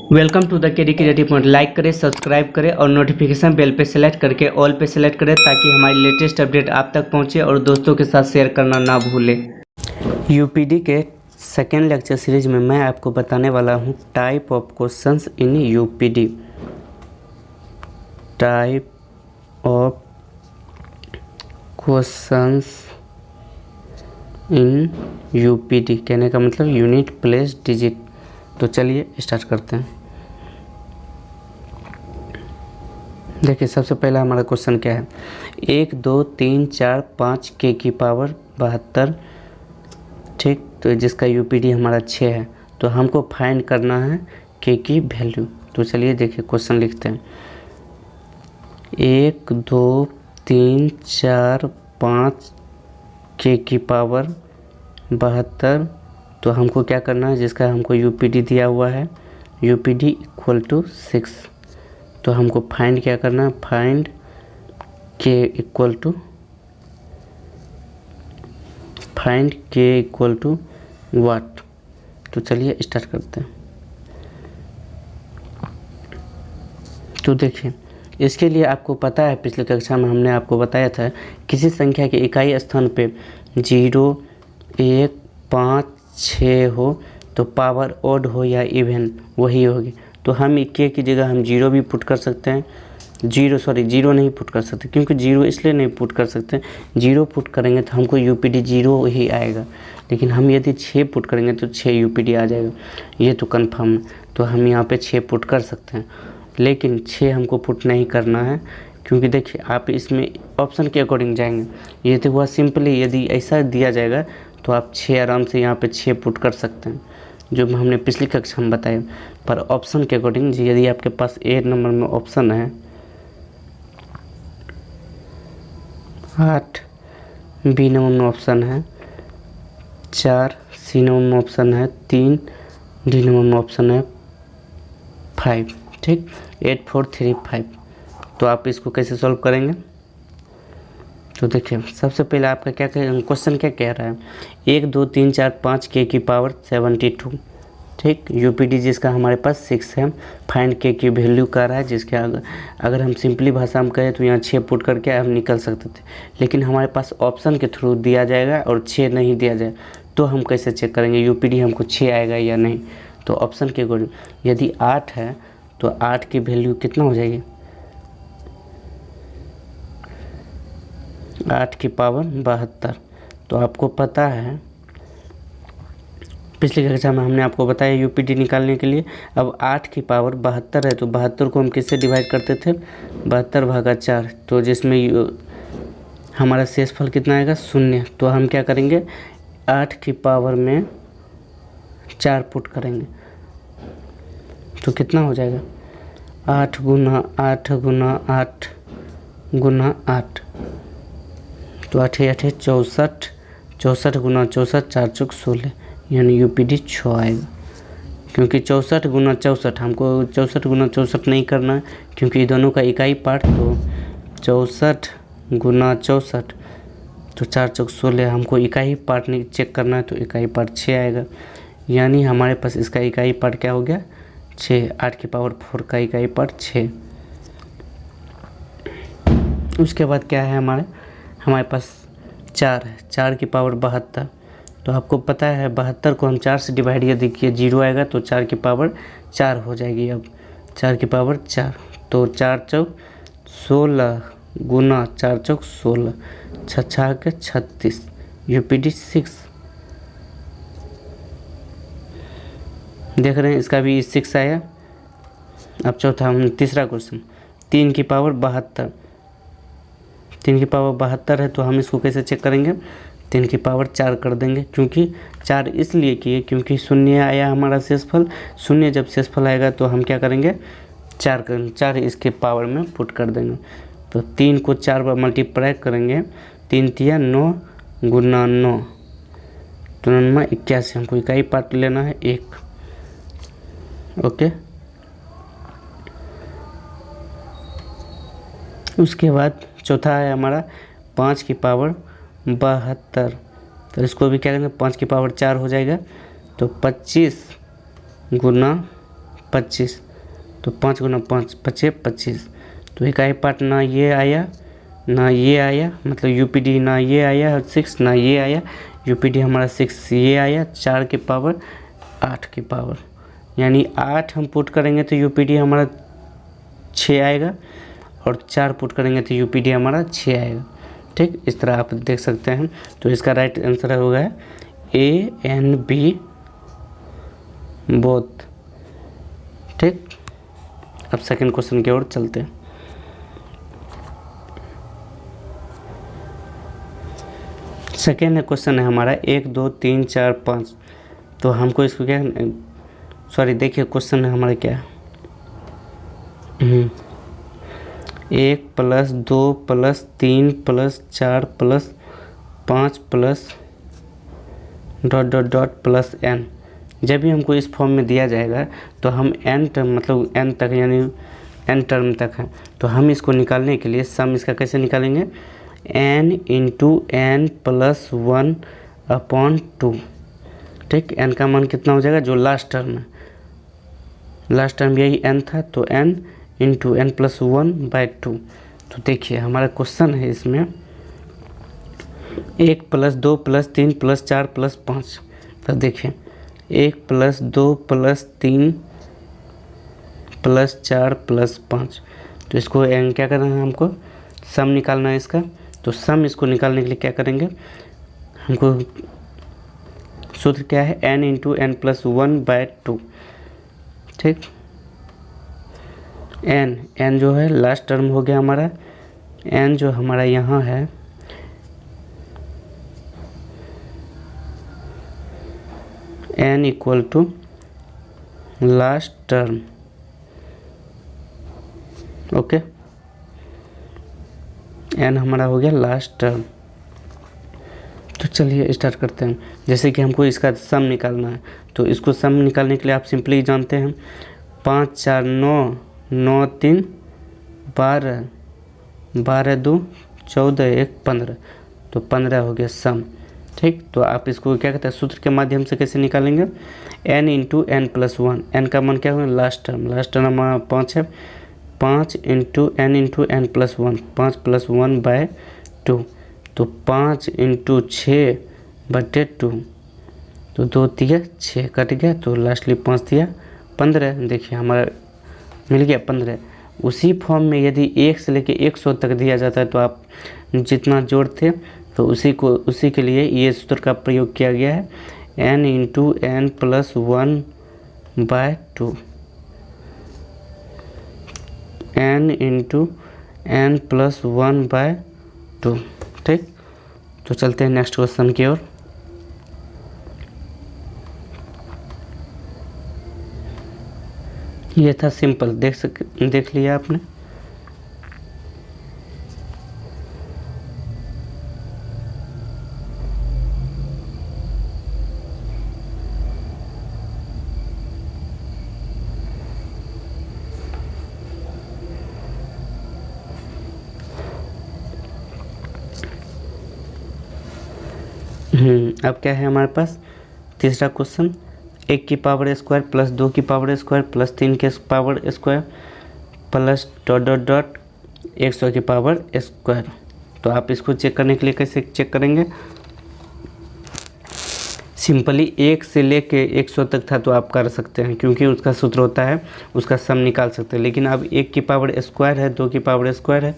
Welcome to the KD creative point. Like करें, subscribe करें और नोटिफिकेशन बेल पे सेलेक्ट करके ऑल पे सेलेक्ट करें ताकि हमारी लेटेस्ट अपडेट आप तक पहुंचे और दोस्तों के साथ शेयर करना ना भूलें। यूपीडी के सेकेंड लेक्चर सीरीज में मैं आपको बताने वाला हूं type of questions in UPD. Type of questions in UPD कहने का मतलब यूनिट प्लेस डिजिट। तो चलिए स्टार्ट करते हैं। देखिए सबसे पहला हमारा क्वेश्चन क्या है, 1 2 3 4 5 के की पावर 72, ठीक। तो जिसका यूपीडी हमारा 6 है, तो हमको फाइंड करना है के की वैल्यू। तो चलिए देखिए क्वेश्चन लिखते हैं। 1 2 3 4 5 के की पावर 72, तो हमको क्या करना है, जिसका हमको यूपीडी दिया हुआ है यूपीडी इक्वल टू 6। तो हमको फाइंड क्या करना है, फाइंड के इक्वल टू वाट। तो चलिए स्टार्ट करते हैं। तो देखिए इसके लिए आपको पता है, पिछले कक्षा में हमने आपको बताया था किसी संख्या के इकाई स्थान पे 0 1 5 6 हो तो पावर ऑड हो या इवन वही होगी। तो हम के की जगह हम 0 भी पुट कर सकते हैं, 0 नहीं पुट कर सकते, क्योंकि 0 इसलिए नहीं पुट कर सकते, 0 पुट करेंगे तो हमको यूपीडी 0 ही आएगा। लेकिन हम यदि 6 पुट करेंगे तो 6 यूपीडी आ जाएगा, ये तो कंफर्म है। तो हम यहाँ पे 6 पुट कर सकते हैं, लेकिन 6 हमको पुट नहीं करना है, क्योंकि देखिए आप इसमें ऑप्शन के अकॉर्डिंग जाएंगे। ये तो हुआ सिंपली, यदि ऐसा दिया जाएगा तो आप 6 आराम से यहाँ पे 6 पुट कर सकते हैं, जो हमने पिछली कक्षा में बताया। पर ऑप्शन के अकॉर्डिंग यदि आपके पास ए नंबर में ऑप्शन है 8, बी नंबर में ऑप्शन है 4, सी नंबर में ऑप्शन है 3, डी नंबर में ऑप्शन है 5, ठीक। 8 4 3 5। तो आप इसको कैसे सॉल्व करेंगे? तो देखिए सबसे पहले आपका क्या क्वेश्चन क्या कह रहा है, 1 2 3 4 5 के की पावर 72, ठीक। यूपीडी जिसका हमारे पास 6 है, फाइंड के की वैल्यू कर रहा है, जिसके अगर हम सिंपली भाषा में कहें तो यहाँ 6 पुट करके हम निकल सकते थे। लेकिन हमारे पास ऑप्शन के थ्रू दिया जाएगा और 6 नहीं दिया जाए, तो हम कैसे चेक करेंगे यूपीडी हमको 6 आएगा या नहीं? तो ऑप्शन के अकॉर्डिंग यदि 8 है तो 8 की वैल्यू कितना हो जाएगी, 8 की पावर 72। तो आपको पता है पिछली कक्षा में हमने आपको बताया यूपीडी निकालने के लिए। अब 8 की पावर 72 है, तो 72 को हम किससे डिवाइड करते थे, 72 भागा 4। तो जिसमें हमारा शेषफल कितना आएगा, 0। तो हम क्या करेंगे, 8 की पावर में 4 पुट करेंगे, तो कितना हो जाएगा, 8 गुना 8 गुना 8 गुना 8। तो 8 8 64, 64 गुना 64 4 चौक 16, यानी यूपीडी 6 आएगा। क्योंकि 64 गुना 64 हमको 64 गुना 64 नहीं करना है, क्योंकि दोनों का इकाई पार्ट। तो 64 गुना 64 तो 4 चौक 16, हमको इकाई पार्ट नहीं चेक करना है, तो इकाई पार्ट 6 आएगा। यानी हमारे पास इसका इकाई पार्ट क्या हो गया, 6। 8 की पावर 4 का इकाई पार्ट 6। उसके बाद क्या है, हमारे पास 4 है, 4 की पावर 72। तो आपको पता है 72 को हम 4 से डिवाइड यदि किए 0 आएगा, तो 4 की पावर 4 हो जाएगी। अब 4 की पावर 4, तो 4 चौक 16 गुना 4 चौक 16, 6 के 36, यूपीडी 6। देख रहे हैं इसका भी 6 आया। अब तीसरा क्वेश्चन, 3 की पावर 72, 3 की पावर 72 है, तो हम इसको कैसे चेक करेंगे, 3 की पावर 4 कर देंगे। क्योंकि 4 इसलिए किए क्योंकि 0 आया हमारा शेषफल, 0 जब शेषफल आएगा तो हम क्या करेंगे, 4 इसके पावर में पुट कर देंगे। तो 3 को 4 बार मल्टीप्लाई करेंगे, 3 तिया 9 गुना 9, तो 9 81। हमको इकाई पार्ट लेना है 1, ओके। उसके बाद चौथा है हमारा 5 की पावर 72, तो इसको भी क्या करेंगे, 5 की पावर 4 हो जाएगा, तो 25 गुना 25, तो 5 गुना 5 5 25। तो इकाई पार्ट ना ये आया ना ये आया, मतलब यूपीडी ना ये आया 6 ना ये आया, यूपीडी हमारा 6 ये आया, 4 की पावर 8 की पावर, यानी 8 हम पुट करेंगे तो यूपीडी हमारा 6 आएगा, और 4 पुट करेंगे तो यूपीडी हमारा 6 आएगा। ठीक, इस तरह आप देख सकते हैं। तो इसका राइट आंसर होगा ए एंड बी बोथ। ठीक, अब सेकंड क्वेश्चन की ओर चलते हैं। सेकेंड क्वेश्चन है हमारा 1 2 3 4 5। तो हमको इसको क्या, सॉरी देखिए क्वेश्चन है हमारा क्या है, 1 + 2 + 3 + 4 + 5 + ... प्लस n। जब भी हमको इस फॉर्म में दिया जाएगा तो हम n टर्म, मतलब n तक, यानी n टर्म तक है, तो हम इसको निकालने के लिए सम इसका कैसे निकालेंगे, n × n + 1/2। ठीक, n का मान कितना हो जाएगा, जो लास्ट टर्म है, लास्ट टर्म यही n था, तो n × n + 1/2। तो देखिए हमारा क्वेश्चन है इसमें 1 + 2 + 3 + 4 + 5। तो देखिए 1 + 2 + 3 + 4 + 5। तो इसको क्या करना है, हमको सम निकालना है इसका। तो सम इसको निकालने के लिए क्या करेंगे, हमको सूत्र क्या है, n × n + 1/2। ठीक, n जो है लास्ट टर्म हो गया हमारा, n जो हमारा यहाँ है n = last term. Okay, n हमारा हो गया लास्ट टर्म। तो चलिए स्टार्ट करते हैं। जैसे कि हमको इसका सम निकालना है, तो इसको सम निकालने के लिए आप सिंपली जानते हैं 5 4 9 9 3 12 12 2 14 1 15। तो 15 हो गया सम। ठीक, तो आप इसको क्या कहते हैं, सूत्र के माध्यम से कैसे निकालेंगे, n × n + 1। n का मान क्या होगा, लास्ट टर्म, लास्ट टर्म हमारा 5 है, 5 × n × n + 1, 5 + 1/2। तो 5 × 6/2, तो 2 तिया 6 कट गया, तो लास्टली 5 तिया 15। देखिए हमारा मिल गया 15। उसी फॉर्म में यदि 1 से लेके 100 तक दिया जाता है, तो आप जितना जोड़ते तो उसी के लिए ये सूत्र का प्रयोग किया गया है, n × n + 1/2, n × n + 1/2। ठीक, तो चलते हैं नेक्स्ट क्वेश्चन की ओर। ये था सिंपल, देख लिया आपने। अब क्या है हमारे पास, तीसरा क्वेश्चन, 1 की पावर स्क्वायर + 2 की पावर स्क्वायर + 3 की पावर स्क्वायर प्लस ... 100 की पावर स्क्वायर। तो आप इसको चेक करने के लिए कैसे चेक करेंगे, सिंपली 1 से लेके 100 तक था तो आप कर सकते हैं, क्योंकि उसका सूत्र होता है, उसका सम निकाल सकते हैं। लेकिन अब 1 की पावर स्क्वायर है, 2 की पावर स्क्वायर है,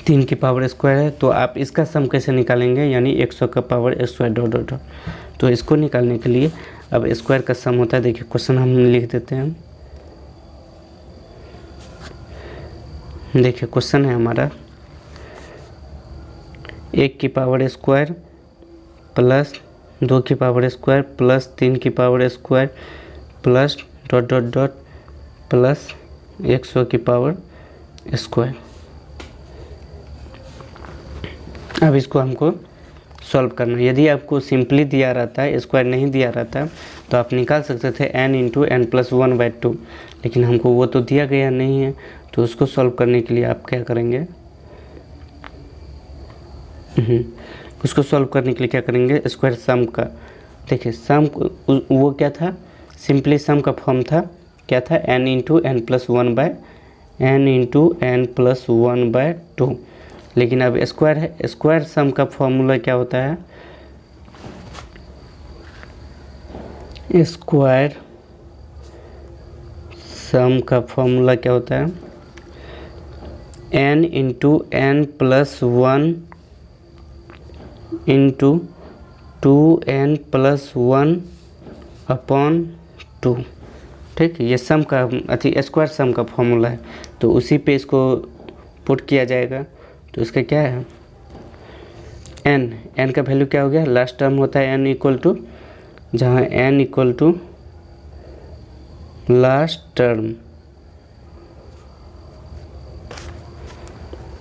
3 की पावर स्क्वायर है, तो आप इसका सम कैसे निकालेंगे, यानी 100 का पावर स्क्वायर ... तो इसको निकालने के लिए अब स्क्वायर का सम होता है। देखिए क्वेश्चन हम लिख देते हैं। देखिए क्वेश्चन है हमारा 1 की पावर स्क्वायर प्लस 2 की पावर स्क्वायर प्लस 3 की पावर स्क्वायर प्लस ... प्लस 100 की पावर स्क्वायर। अब इसको हमको सॉल्व करना है। यदि आपको सिंपली दिया रहता है, स्क्वायर नहीं दिया रहता, तो आप निकाल सकते थे n × n + 1/2, लेकिन हमको वो तो दिया गया नहीं है। तो उसको सॉल्व करने के लिए आप क्या करेंगे, उसको सॉल्व करने के लिए क्या करेंगे, स्क्वायर सम का। देखिए सम वो क्या था, सिंपली सम का फॉर्म था, क्या था, n into n plus one by two. लेकिन अब स्क्वायर है, स्क्वायर सम का फॉर्मूला क्या होता है, स्क्वायर सम का फॉर्मूला क्या होता है, n into n plus one into 2n plus one upon two. ठीक, ये सम का स्क्वायर सम का फॉर्मूला है, तो उसी पे इसको पुट किया जाएगा। तो इसका क्या है, n का वैल्यू क्या हो गया, लास्ट टर्म होता है n इक्वल टू, जहाँ n equal to last term,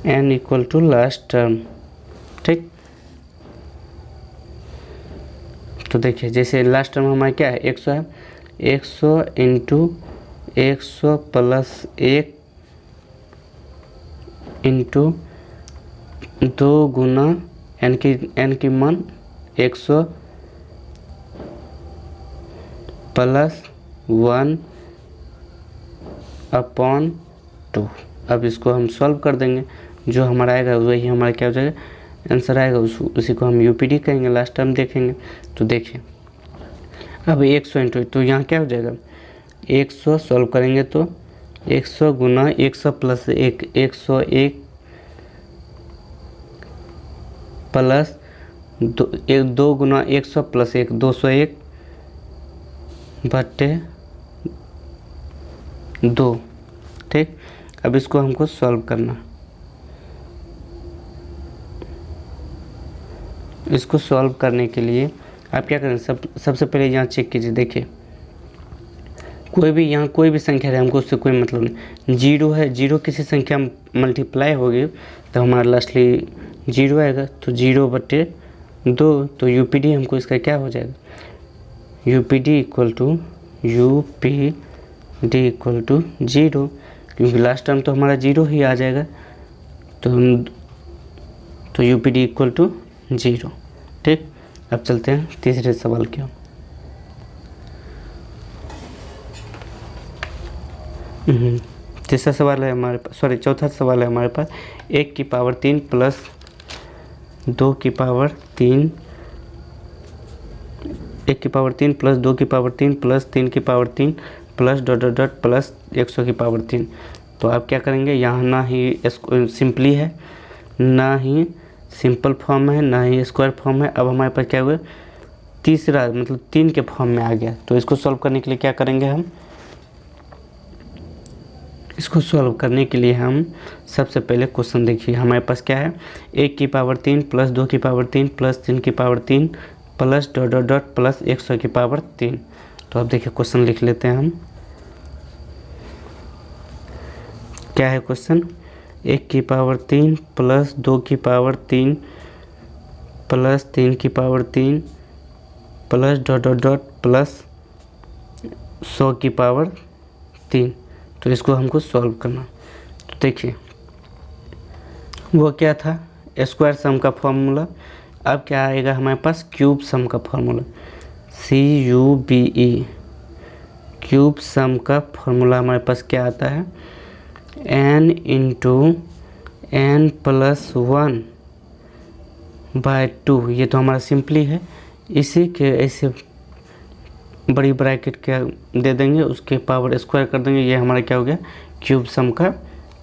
n equal to last term. ठीक, तो देखिए जैसे लास्ट टर्म हमारा क्या है, 100 है, 100 इंटू 100 प्लस 1 इंटू 2 गुना n की मान 100 प्लस 1 अपॉन 2। अब इसको हम सॉल्व कर देंगे, जो हमारा आएगा वही हमारा क्या हो जाएगा, आंसर आएगा, उसी को हम यूपीडी कहेंगे, लास्ट टाइम देखेंगे। तो देखिए अब 100 इंटू, तो यहाँ क्या हो जाएगा, 100 सॉल्व करेंगे तो 100 गुना 100 प्लस 1, 101 प्लस 2 गुना 100 प्लस 1, 201 बटे 2। ठीक, अब इसको हमको सॉल्व करना, इसको सॉल्व करने के लिए आप क्या करें, सबसे पहले यहाँ चेक कीजिए। देखिए कोई भी यहाँ कोई भी संख्या है, हमको उससे कोई मतलब नहीं, जीरो है, जीरो किसी संख्या में मल्टीप्लाई होगी तो हमारा लास्टली जीरो आएगा, तो 0/2, तो यूपीडी हमको इसका क्या हो जाएगा, यूपीडी इक्वल टू 0, क्योंकि लास्ट टर्म तो हमारा 0 ही आ जाएगा, तो यूपीडी इक्वल टू 0। ठीक, अब चलते हैं तीसरे सवाल की ओर। तीसरा सवाल है हमारे पास, चौथा सवाल है हमारे पास, 1 की पावर 3 प्लस 2 की पावर 3, 1 की पावर 3 प्लस 2 की पावर 3 प्लस 3 की power 3 plus dot dot dot plus 100 की पावर 3। तो आप क्या करेंगे, यहाँ ना ही सिंपली है, ना ही सिंपल फॉर्म है, ना ही स्क्वायर फॉर्म है। अब हमारे पास क्या हुआ, तीसरा मतलब 3 के फॉर्म में आ गया। तो इसको सॉल्व करने के लिए क्या करेंगे हम, इसको सॉल्व करने के लिए हम सबसे पहले क्वेश्चन देखिए हमारे पास क्या है, 1 की पावर 3 प्लस 2 की पावर 3 प्लस 3 की power 3 plus dot dot dot plus 100 की पावर 3। तो अब देखिए क्वेश्चन लिख लेते हैं हम, क्या है क्वेश्चन, 1 की पावर 3 प्लस 2 की पावर 3 प्लस 3 की power 3 plus dot dot dot plus 100 की पावर 3। तो इसको हमको सॉल्व करना। तो देखिए वो क्या था, स्क्वायर सम का फॉर्मूला। अब क्या आएगा हमारे पास, क्यूब सम का फॉर्मूला, CUBE, क्यूब सम का फॉर्मूला हमारे पास क्या आता है, n इंटू n प्लस 1/2। ये तो हमारा सिंपली है, इसी के ऐसे बड़ी ब्रैकेट क्या दे देंगे, उसके पावर स्क्वायर कर देंगे, ये हमारा क्या हो गया, क्यूब सम का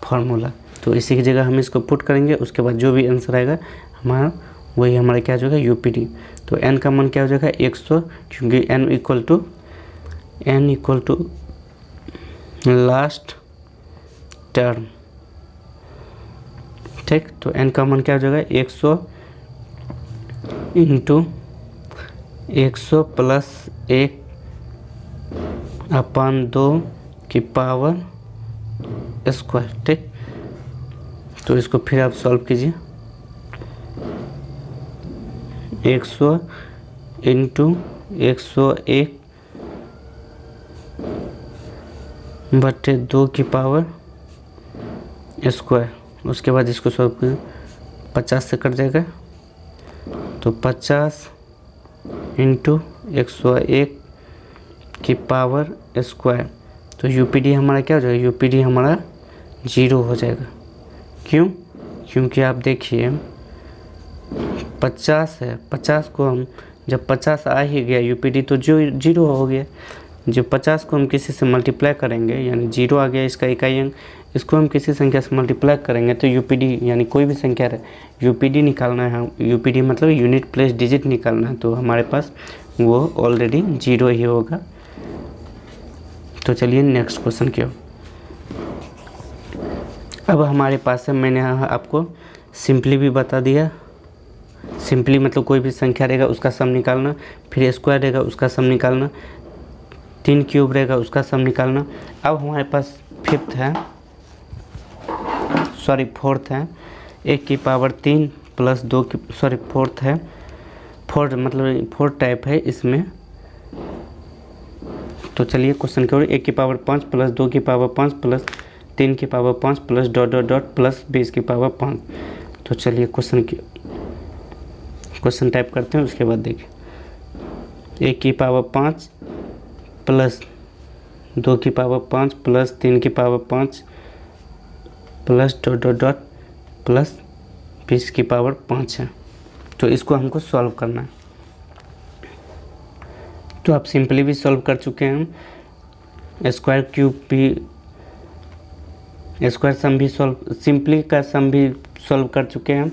फॉर्मूला। तो इसी की जगह हम इसको पुट करेंगे, उसके बाद जो भी आंसर आएगा हमारा वही हमारा क्या हो जाएगा, यूपीडी। तो n का मान क्या हो जाएगा 100, क्योंकि n equal to last term. ठीक, तो n का मान क्या हो जाएगा 100 इंटू 100 प्लस 1 अपॉन 2 की पावर स्क्वायर। ठीक, तो इसको फिर आप सॉल्व कीजिए, 100 इंटू 101 बटे 2 की पावर स्क्वायर। उसके बाद इसको सॉल्व कीजिए, 50 से कट जाएगा, तो 50 इंटू 101 की पावर स्क्वायर, तो यूपीडी हमारा क्या हो जाएगा, यूपीडी हमारा 0 हो जाएगा। क्यों? क्योंकि आप देखिए 50 है, 50 को हम जब 50 आ ही गया यूपीडी तो जो 0 हो गया। जब 50 को हम किसी से मल्टीप्लाई करेंगे यानी 0 आ गया इसका इकाई अंक, इसको हम किसी संख्या से मल्टीप्लाई करेंगे तो यूपीडी यानी कोई भी संख्या रहे यूपीडी निकालना है, यूपीडी मतलब यूनिट प्लेस डिजिट निकालना है, तो हमारे पास वो ऑलरेडी 0 ही होगा। तो चलिए नेक्स्ट क्वेश्चन की ओर। अब हमारे पास है, मैंने यहाँ आपको सिंपली भी बता दिया, सिंपली मतलब कोई भी संख्या रहेगा उसका सम निकालना, फिर स्क्वायर रहेगा उसका सम निकालना, 3 क्यूब रहेगा उसका सम निकालना। अब हमारे पास फोर्थ है 1 की पावर 3 प्लस 2 की फोर्थ है, मतलब फोर्थ टाइप है इसमें। तो चलिए क्वेश्चन की ओर। 1 की पावर 5 प्लस 2 की पावर 5 प्लस 3 की power 5 plus dot dot dot plus 20 की पावर 5। तो चलिए क्वेश्चन टाइप करते हैं, उसके बाद देखिए 1 की पावर 5 प्लस 2 की पावर 5 प्लस 3 की power 5 plus dot dot dot plus 20 की पावर 5 है। तो इसको हमको सॉल्व करना है। तो आप सिंपली भी सॉल्व कर चुके हैं, स्क्वायर क्यूब भी, स्क्वायर सम भी सॉल्व, सिंपली का सम भी सॉल्व कर चुके हैं,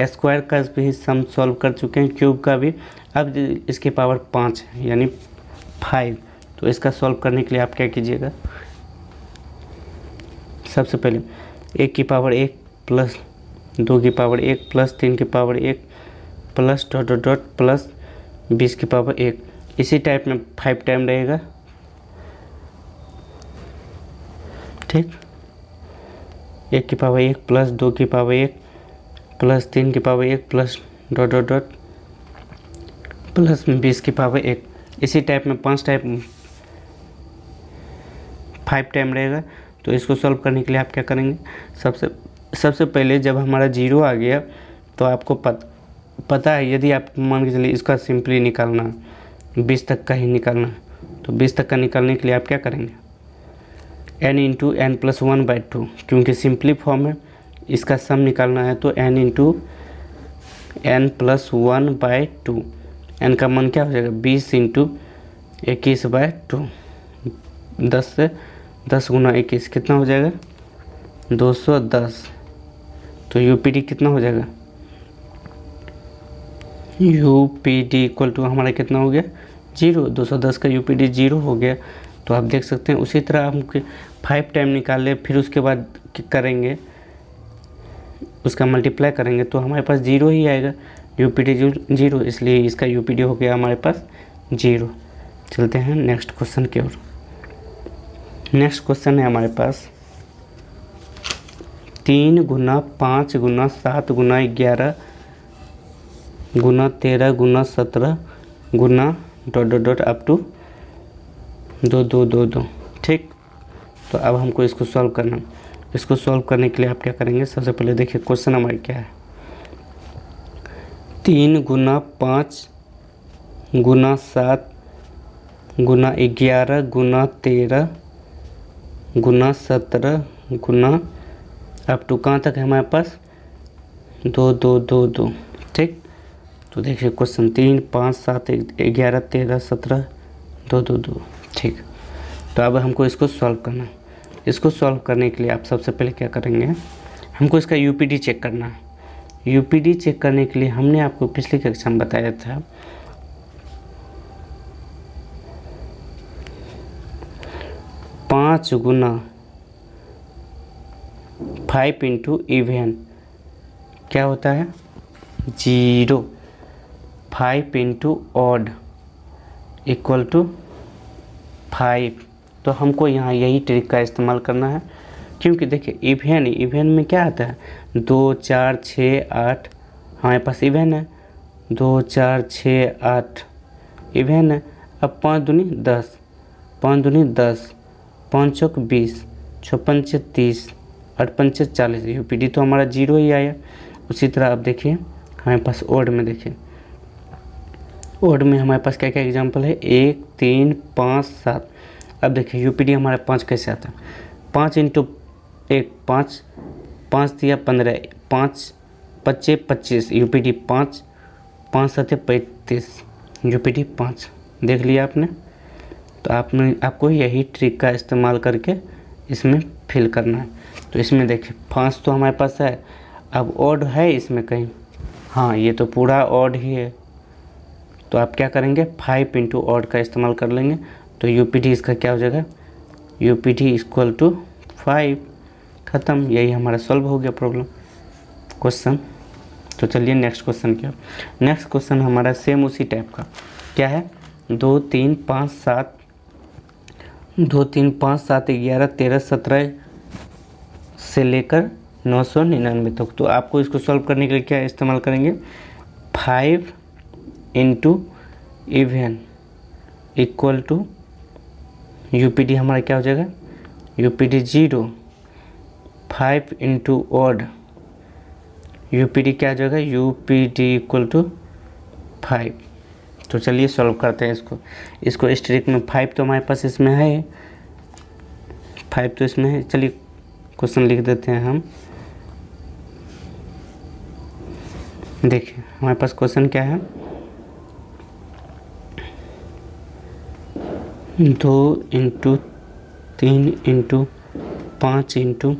स्क्वायर का भी सम सॉल्व कर चुके हैं, क्यूब का भी। अब इसकी पावर 5 है यानी 5। तो इसका सॉल्व करने के लिए आप क्या कीजिएगा, सबसे पहले 1 की पावर 1 प्लस 2 की पावर 1 प्लस 3 की power 1 plus dot dot dot plus 20 की पावर 1। इसी टाइप में 5 टाइम रहेगा, ठीक। 1 की पावर 1 प्लस 2 की पावर 1 प्लस 3 की power 1 plus dot dot dot plus 20 की पावर 1। इसी टाइप में 5 टाइम रहेगा। तो इसको सॉल्व करने के लिए आप क्या करेंगे, सबसे पहले जब हमारा 0 आ गया तो आपको पता है, यदि आप मान के चलिए इसका सिंपली निकालना 20 तक का ही निकालना, तो 20 तक का निकालने के लिए आप क्या करेंगे, n इंटू एन प्लस 1/2, क्योंकि सिंपली फॉर्म है, इसका सम निकालना है तो n into n plus 1/2। N का मान क्या हो जाएगा, 20 इंटू 21/2, 10 से 10 गुना 21 कितना हो जाएगा, 210। तो यूपीडी कितना हो जाएगा, यूपीडी इक्वल टू हमारा कितना हो गया, 0। 210 का यूपीडी 0 हो गया। तो आप देख सकते हैं उसी तरह हम 5 टाइम निकाल ले, फिर उसके बाद करेंगे उसका मल्टीप्लाई करेंगे तो हमारे पास 0 ही आएगा, यूपीडी 0, इसलिए इसका यूपीडी हो गया हमारे पास 0। चलते हैं नेक्स्ट क्वेश्चन की ओर। नेक्स्ट क्वेश्चन है हमारे पास 3 गुना 5 गुना 7 गुना 11 गुना 13 गुना 17 गुना dot dot dot up to 2222, ठीक। तो अब हमको इसको सॉल्व करना। इसको सॉल्व करने के लिए आप क्या करेंगे, सबसे पहले देखिए क्वेश्चन हमारे क्या है, 3 गुना 5 गुना 7 गुना 11 गुना 13 गुना 17 गुना अप टू कहाँ तक है हमारे पास, 2222, ठीक। तो देखिए क्वेश्चन 3 5 7 11 13 17 222, ठीक। तो अब हमको इसको सॉल्व करना है। इसको सॉल्व करने के लिए आप सबसे पहले क्या करेंगे, हमको इसका यूपीडी चेक करना है। यूपीडी चेक करने के लिए हमने आपको पिछली कक्षा में बताया था 5 गुना 5 इंटू इवन क्या होता है, 0। 5 इंटू ऑड इक्वल टू 5। तो हमको यहाँ यही ट्रिक का इस्तेमाल करना है, क्योंकि देखिए इवन में क्या आता है, 2 4 6 8 हमारे पास इवन है, 2 4 6 8 इवन है। अब 5 दूनी 10, 5 दूनी 10, 5 चौक 20, 6 पंचे 30, 8 पंचे 40। यूपीडी तो हमारा 0 ही आया। उसी तरह आप देखिए हमारे पास ओड में देखिए ओड में हमारे पास क्या क्या एग्जाम्पल है, 1 3 5 7। अब देखिए यूपीडी हमारा 5 कैसे आता है, 5 इंटू 1 5, 5 दिया 15, 5 25 25, यूपीडी 5, 5 7 35, यूपीडी 5। देख लिया आपने। तो आपको यही ट्रिक का इस्तेमाल करके इसमें फिल करना है। तो इसमें देखिए 5 तो हमारे पास है, अब ऑड है इसमें कहीं, हाँ ये तो पूरा ऑड ही है। तो आप क्या करेंगे, 5 इंटू ऑड का इस्तेमाल कर लेंगे। तो यूपीडी इसका क्या हो जाएगा, यूपीडी इक्वल टू 5, ख़त्म। यही हमारा सॉल्व हो गया प्रॉब्लम क्वेश्चन। तो चलिए नेक्स्ट क्वेश्चन क्या, नेक्स्ट क्वेश्चन हमारा सेम उसी टाइप का क्या है, 2 3 5 7, 2 3 5 7 11 13 17 से लेकर 999 तक। तो आपको इसको सॉल्व करने के लिए क्या इस्तेमाल करेंगे, 5 इंटू इवन इक्वल टू यूपीडी हमारा क्या हो जाएगा, यूपीडी 0, 5 इंटू ऑड यूपीडी क्या हो जाएगा, यूपीडी इक्वल टू 5। तो चलिए सॉल्व करते हैं इसको इस ट्रिक में। 5 तो हमारे पास इसमें है, 5 तो इसमें है। चलिए क्वेश्चन लिख देते हैं हम। देखिए हमारे पास क्वेश्चन क्या है, 2 into 3 into 5 into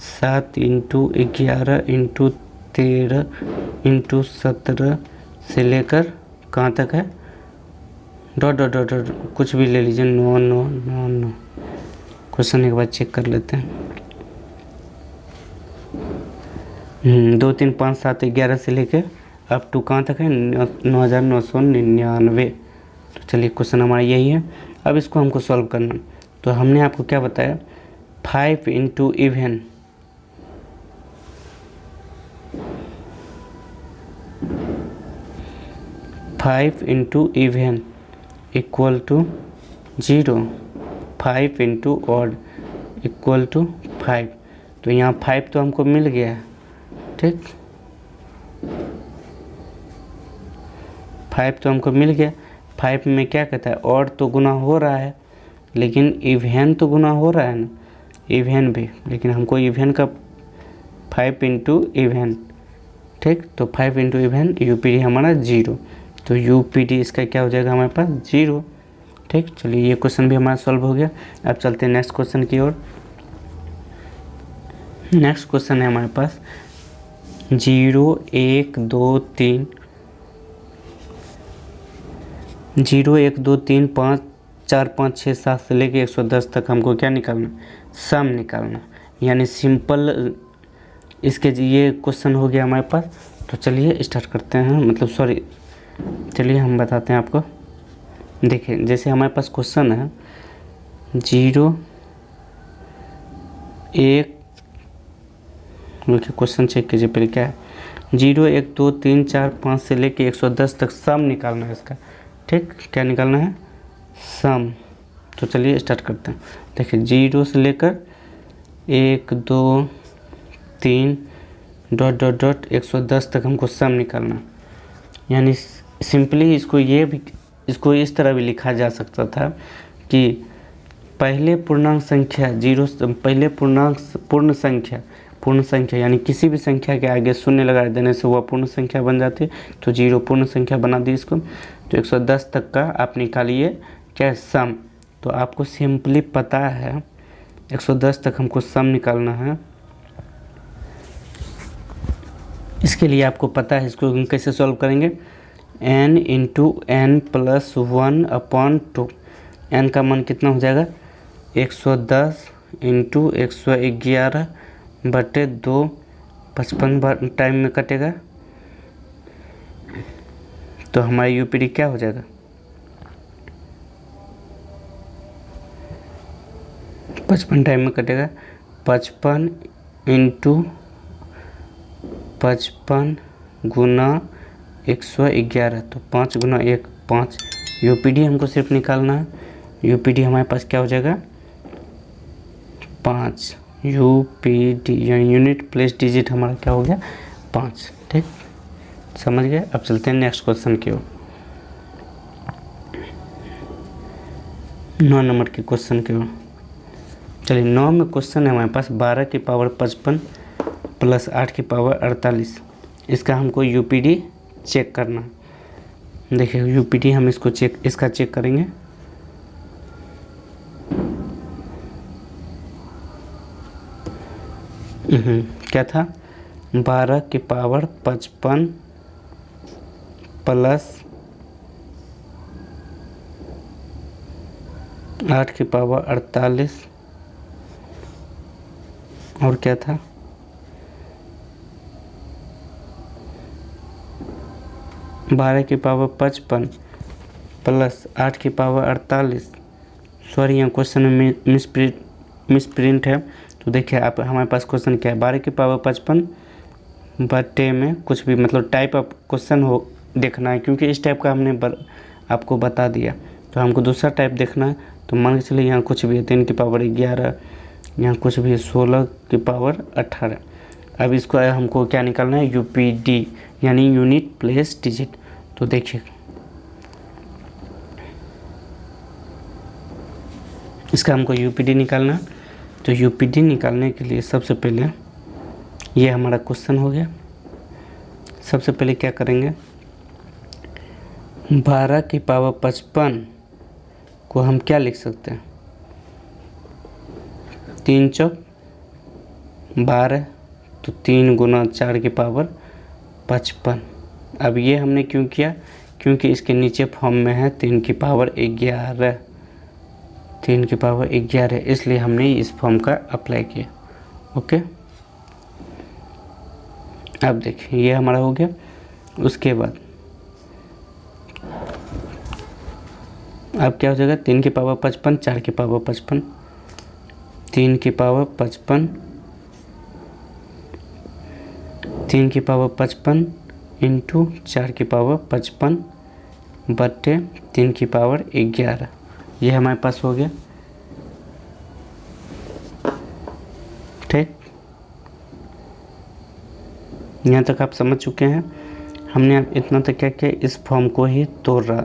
7 into 11 into 13 into 17 से लेकर कहाँ तक है, डॉट डॉट डॉट डॉट कुछ भी ले लीजिए, 9 9 9 9। क्वेश्चन एक बार चेक कर लेते हैं। 2 3 5 7 11 से लेकर अप टू कहाँ तक है, 9999। तो चलिए क्वेश्चन हमारा यही है। अब इसको हमको सॉल्व करना। तो हमने आपको क्या बताया, 5 into even equal to 0, 5 into odd equal to 5। तो यहाँ 5 तो हमको मिल गया है, ठीक, 5 तो हमको मिल गया। 5 में क्या कहता है, ऑड तो गुना हो रहा है लेकिन इवन तो गुना हो रहा है ना, इवन भी, लेकिन हमको इवन का 5 इंटू इवन, ठीक। तो 5 इंटू इवन यूपीडी हमारा 0। तो यूपीडी इसका क्या हो जाएगा हमारे पास 0, ठीक। चलिए ये क्वेश्चन भी हमारा सॉल्व हो गया। अब चलते हैं नेक्स्ट क्वेश्चन की ओर। नेक्स्ट क्वेश्चन है हमारे पास 0 1 2 3 0 1 2 3 5 4 5 6 7 से लेके 110 तक हमको क्या निकालना, सम निकालना, यानी सिंपल इसके ये क्वेश्चन हो गया हमारे पास। तो चलिए स्टार्ट करते हैं, मतलब सॉरी चलिए हम बताते हैं आपको। देखिए जैसे हमारे पास क्वेश्चन है 0 1, क्वेश्चन चेक कीजिए पहले क्या है, 0 1 2 3 4 5 से लेके 110 तक सम निकालना है इसका, ठीक। क्या निकालना है, सम। तो चलिए स्टार्ट करते हैं। देखिए 0 से लेकर 1 2 3 डॉट डॉट डॉट 110 तक हमको सम निकालना, यानी सिंपली इसको इस तरह भी लिखा जा सकता था कि पहले पूर्णांक संख्या 0, पहले पूर्ण संख्या यानी किसी भी संख्या के आगे शून्य लगा देने से वह पूर्ण संख्या बन जाती है। तो 0 पूर्ण संख्या बना दी इसको। तो 110 तक का आप निकालिए क्या, सम। तो आपको सिंपली पता है 110 तक हमको सम निकालना है। इसके लिए आपको पता है इसको कैसे सॉल्व करेंगे, n into n plus 1/2। n का मान कितना हो जाएगा, 110 इंटू 111 बटे 2, 55 बार टाइम में कटेगा। तो हमारा यूपीडी क्या हो जाएगा, 55 टाइम में कटेगा। 55 इंटू 55 गुना 111, तो 5 गुना 1 5। यूपीडी हमको सिर्फ निकालना है। यूपीडी हमारे पास क्या हो जाएगा 5। यूपीडी यानी यूनिट प्लेस डिजिट हमारा क्या हो गया 5, ठीक, समझ गए। अब चलते हैं नेक्स्ट क्वेश्चन की ओर। 9 नंबर के क्वेश्चन के ओर। चलिए 9 में क्वेश्चन है हमारे पास 12 की पावर 55 प्लस 8 की पावर 48। इसका हमको यूपीडी चेक करना। देखिए यूपीडी हम इसका चेक करेंगे। क्या था, 12 की पावर 55 प्लस 8 की पावर 48 और क्या था, 12 की पावर 55 प्लस 8 की पावर 48। सॉरी यहाँ क्वेश्चन में मिसप्रिंट है। तो देखिए आप हमारे पास क्वेश्चन क्या है, 12 की पावर 55 बटे में कुछ भी, मतलब टाइप ऑफ क्वेश्चन हो देखना है, क्योंकि इस टाइप का हमने आपको बता दिया। तो हमको दूसरा टाइप देखना है। तो मान के चलिए यहाँ कुछ भी है, 3 की पावर 11, यहाँ कुछ भी है 16 की पावर 18। अब इसको हमको क्या निकालना है, यूपीडी यानी यूनिट प्लेस डिजिट। तो देखिए इसका हमको यूपीडी निकालना है। तो यूपीडी निकालने के लिए सबसे पहले ये हमारा क्वेश्चन हो गया। सबसे पहले क्या करेंगे, 12 की पावर 55 को हम क्या लिख सकते हैं, 3 चौक 12, तो 3 गुना 4 की पावर 55। अब ये हमने क्यों किया, क्योंकि इसके नीचे फॉर्म में है 3 की पावर 11, 3 की पावर 11, इसलिए हमने इस फॉर्म का अप्लाई किया। ओके, अब देखिए ये हमारा हो गया। उसके बाद अब क्या हो जाएगा, 3 की पावर 55, 4 की पावर 55, 3 की पावर 55, 3 की पावर 55 इंटू 4 की पावर 55 बटे 3 की पावर 11। ये हमारे पास हो गया। ठीक, यहाँ तक आप समझ चुके हैं। हमने अब इतना तक क्या किया, इस फॉर्म को ही तोड़ रहा।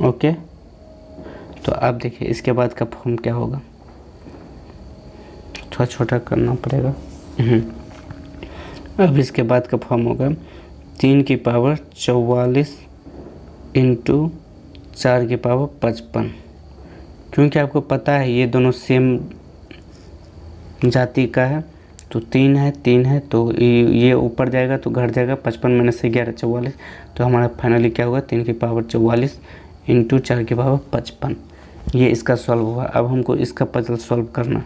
ओके, तो आप देखिए इसके बाद का फॉर्म क्या होगा, थोड़ा छोटा करना पड़ेगा। अब इसके बाद का फॉर्म होगा 3 की पावर 44 इंटू 4 की पावर 55। क्योंकि आपको पता है ये दोनों सेम जाति का है, तो 3 है तो ये ऊपर जाएगा तो घट जाएगा, 55 माइनस से 11 44। तो हमारा फाइनली क्या होगा, 3 की पावर 44 इंटू 4 की पावर 55। ये इसका सॉल्व हुआ। अब हमको इसका पजल सॉल्व करना।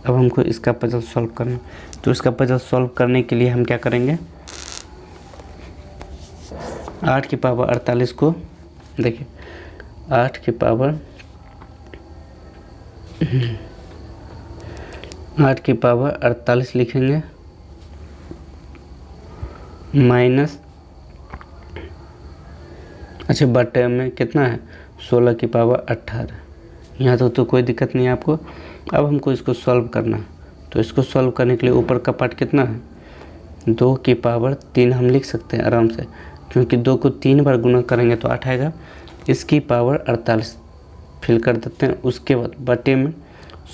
अब हमको इसका पजल सॉल्व करना। तो इसका पजल सॉल्व करने के लिए हम क्या करेंगे, 8 की पावर 48 को देखिए, 8 की पावर 48 लिखेंगे माइनस, अच्छा बटे में कितना है, 16 की पावर 18। यहाँ तक तो कोई दिक्कत नहीं है आपको। अब हमको इसको सॉल्व करना है। तो इसको सॉल्व करने के लिए ऊपर का पार्ट कितना है, 2 की पावर 3 हम लिख सकते हैं आराम से, क्योंकि 2 को 3 बार गुना करेंगे तो 8 आएगा। इसकी पावर 48 फिल कर देते हैं। उसके बाद बटे में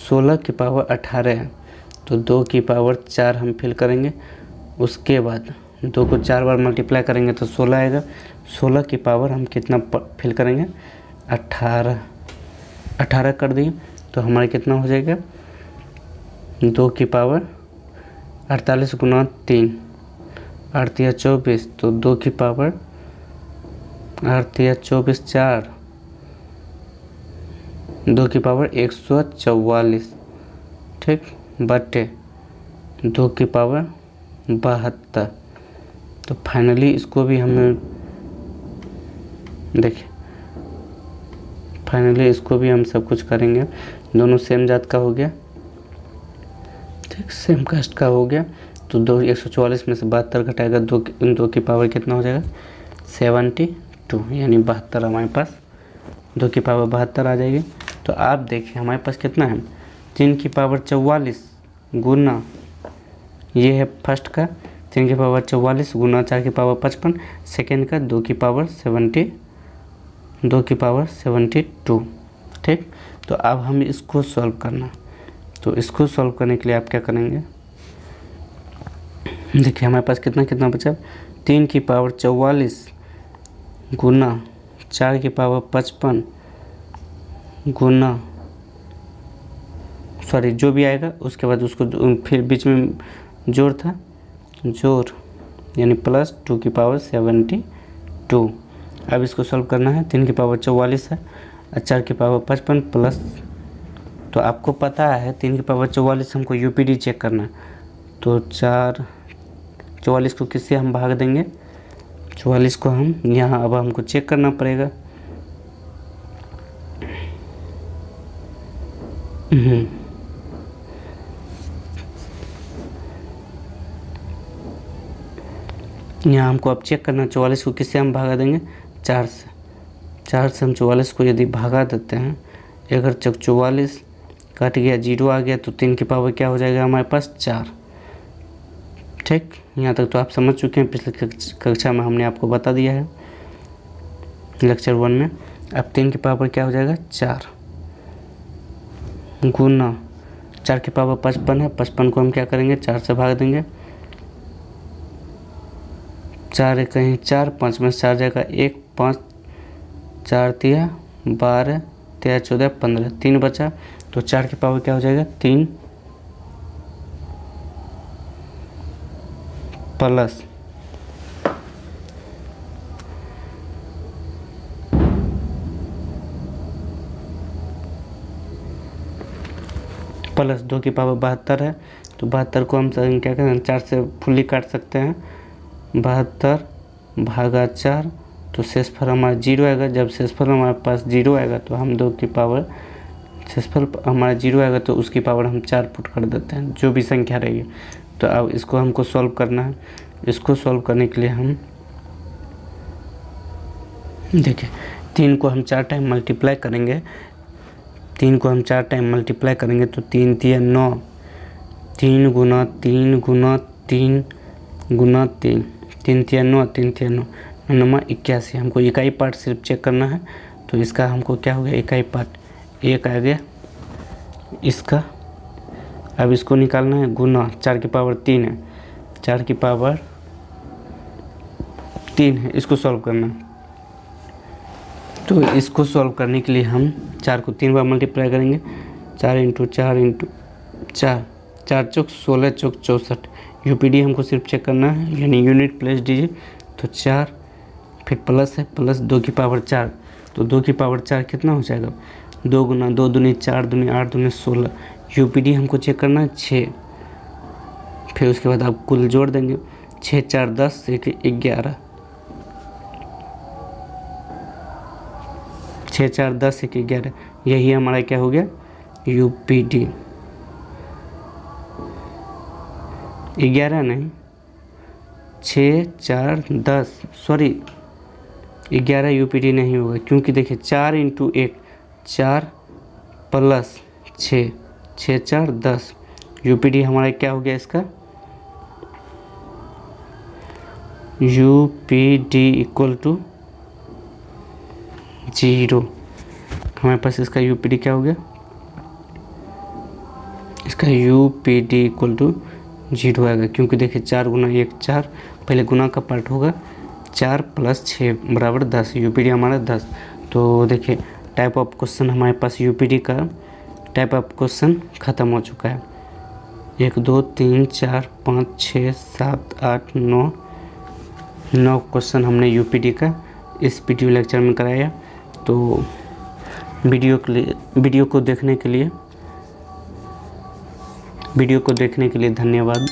16 की पावर 18 है, तो 2 की पावर 4 हम फिल करेंगे। उसके बाद 2 को 4 बार मल्टीप्लाई करेंगे तो 16 आएगा। 16 की पावर हम कितना फिल करेंगे, 18 कर दिए, तो हमारा कितना हो जाएगा, 2 की पावर 48 गुना 3, 8 या 24, तो 2 की पावर 8 या 24 4, 2 की पावर 144। ठीक, बटे 2 की पावर 72। तो फाइनली इसको भी हमें देखिए, फाइनली इसको भी हम सब कुछ करेंगे। दोनों सेम जात का हो गया, ठीक, सेम कास्ट का हो गया। तो 144 में से 72 घटाएगा, 2 की पावर कितना हो जाएगा, 72, यानी 72 हमारे पास 2 की पावर 72 आ जाएगी। तो आप देखिए हमारे पास कितना है, 3 की पावर 44 गुना, ये है फर्स्ट का, 3 की पावर 44 गुना 4 की पावर 55, सेकेंड का 2 की पावर 72। ठीक, तो अब हम इसको सॉल्व करना। तो इसको सॉल्व करने के लिए आप क्या करेंगे, देखिए हमारे पास कितना बचा, 3 की पावर 44 गुना 4 की पावर 55 गुना, सॉरी जो भी आएगा उसके बाद उसको फिर बीच में जोड़ था, जोड़ यानी प्लस 2 की पावर 72। अब इसको सॉल्व करना है। 3 की पावर 44 है और 4 की पावर 55 प्लस, तो आपको पता है 3 की पावर 44 हमको यूपीडी चेक करना है। तो 44 को किससे हम भाग देंगे, 44 को हम यहाँ अब हमको चेक करना पड़ेगा। यहाँ हमको अब चेक करना, 44 को किससे हम भागा देंगे, 4 से। 4 से हम 44 को यदि भागा देते हैं, अगर 44 कट गया, 0 आ गया, तो 3 की पावर क्या हो जाएगा हमारे पास, 4। ठीक, यहाँ तक तो आप समझ चुके हैं, पिछले कक्षा में हमने आपको बता दिया है लेक्चर 1 में। अब 3 की पावर क्या हो जाएगा, 4 गुना 4 की पावर 55 है, 55 को हम क्या करेंगे, 4 से भाग देंगे। 4 कहीं 4, 5 में 4 जाएगा 1, 5 4 तिया 12 13 14 15, 3 बचा। तो 4 की पावर क्या हो जाएगा, 3 प्लस प्लस 2 की पावर 72 है। तो 72 को हम क्या करें, 4 से फुल्ली काट सकते हैं, 72 भागा 4, तो शेषफल हमारा 0 आएगा। जब शेषफल हमारे पास 0 आएगा तो हम 2 की पावर, शेषफल हमारा 0 आएगा तो उसकी पावर हम 4 पुट कर देते हैं, जो भी संख्या रहेगी। तो अब इसको हमको सॉल्व करना है। इसको सॉल्व करने के लिए हम देखिए 3 को हम 4 टाइम मल्टीप्लाई करेंगे, 3 को हम 4 टाइम मल्टीप्लाई करेंगे तो 3 तिया 9, 3 गुना 3 गुना 3 गुना 3, 3 तिया 9, 3 तिया 9, 9 81। हमको इकाई पार्ट सिर्फ चेक करना है। तो इसका हमको क्या हो गया, इकाई पार्ट 1 आ गया इसका। अब इसको निकालना है, गुना 4 की पावर 3 है, 4 की पावर 3 है, इसको सॉल्व करना है। तो इसको सॉल्व करने के लिए हम 4 को 3 बार मल्टीप्लाई करेंगे, 4 इंटू 4 इंटू 4, 4 चौक 16 चौक 64। यूपीडी हमको सिर्फ चेक करना है, यानी यूनिट प्लेस दीजिए। तो 4 फिर प्लस है, प्लस 2 की पावर 4, तो 2 की पावर 4 कितना हो जाएगा, 2 गुना 2 दूनी 4 दूनी 8 दूनी 16। यूपीडी हमको चेक करना है 6। फिर उसके बाद आप कुल जोड़ देंगे, 6 4 10 1 11, 6 4 10 1 11, यही हमारा क्या हो गया, यूपीडी। 11 नहीं, 6 4 10, सॉरी 11 यूपीडी नहीं होगा, क्योंकि देखिए 4 इंटू 1 4 प्लस 6, 6 4 10, यूपीडी हमारा क्या हो गया इसका, यूपीडी इक्वल टू 0। हमारे पास इसका यूपीडी क्या हो गया, इसका यूपीडी इक्वल टू 0 आएगा, क्योंकि देखिए 4 गुना 1 4, पहले गुना का पार्ट होगा, 4 प्लस 6 बराबर 10, यूपीडी हमारा 10। तो देखिए टाइप ऑफ क्वेश्चन हमारे पास यूपीडी का टाइप ऑफ क्वेश्चन ख़त्म हो चुका है। 1 2 3 4 5 6 7 8 9 क्वेश्चन हमने यूपीडी का इस वीडियो लेक्चर में कराया। तो वीडियो को देखने के लिए धन्यवाद।